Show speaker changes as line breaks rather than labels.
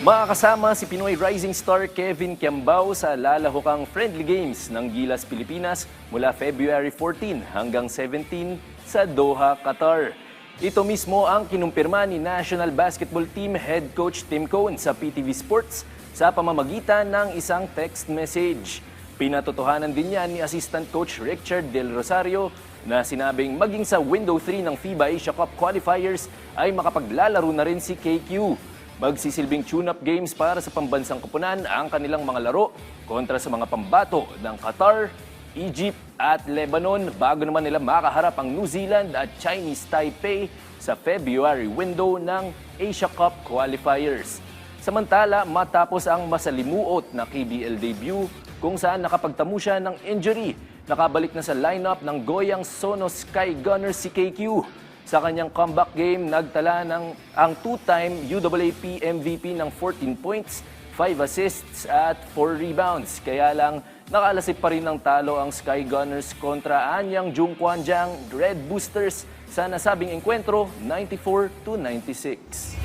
Makakasama si Pinoy rising star Kevin Kiambao sa lalahokang friendly games ng Gilas Pilipinas mula February 14 hanggang 17 sa Doha, Qatar. Ito mismo ang kinumpirma ni National Basketball Team Head Coach Tim Cohn sa PTV Sports sa pamamagitan ng isang text message. Pinatotohanan din yan ni Assistant Coach Richard Del Rosario na sinabing maging sa Window 3 ng FIBA Asia Cup qualifiers ay makapaglalaro na rin si KQ. Magsisilbing tune-up games para sa pambansang koponan ang kanilang mga laro kontra sa mga pambato ng Qatar, Egypt at Lebanon bago naman nila makaharap ang New Zealand at Chinese Taipei sa February window ng Asia Cup qualifiers. Samantala, matapos ang masalimuot na KBL debut kung saan nakapagtamo siya ng injury, nakabalik na sa lineup ng Goyang Sono Sky Gunners si KQ. Sa kanyang comeback game, nagtala ang two-time UAAP MVP ng 14 points, 5 assists at 4 rebounds. Kaya lang, nakalasip pa rin ng talo ang Sky Gunners kontra Anyang Jungkwanjang Red Boosters sa nasabing engkwentro 94-96.